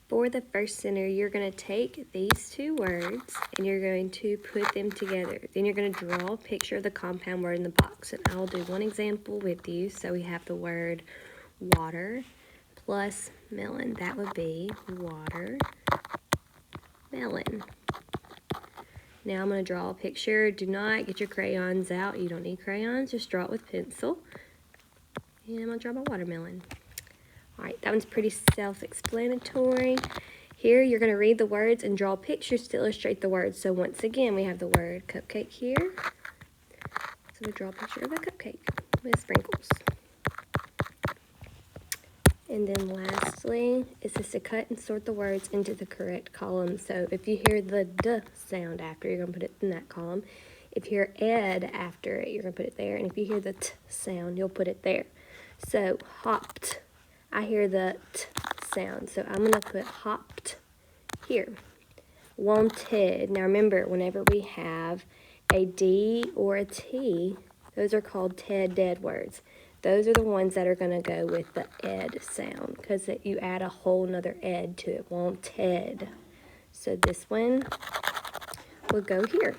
For the first center, you're going to take these two words and you're going to put them together. Then you're going to draw a picture of the compound word in the box. And I'll do one example with you. So we have the word water plus melon. That would be water, melon. Now I'm going to draw a picture. Do not get your crayons out. You don't need crayons. Just draw it with pencil. And I'm going to draw my watermelon. Alright, that one's pretty self-explanatory. Here, you're going to read the words and draw pictures to illustrate the words. So once again, we have the word cupcake here. So we draw a picture of a cupcake with sprinkles. And then lastly, it says to cut and sort the words into the correct column. So if you hear the D sound after, you're going to put it in that column. If you hear ed after it, you're going to put it there. And if you hear the T sound, you'll put it there. So hopped. I hear the T sound, so I'm going to put hopped here. Wanted. Now remember, whenever we have a D or a T, those are called dead words. Those are the ones that are going to go with the ed sound, because you add a whole nother ed to it. Wanted. So this one will go here.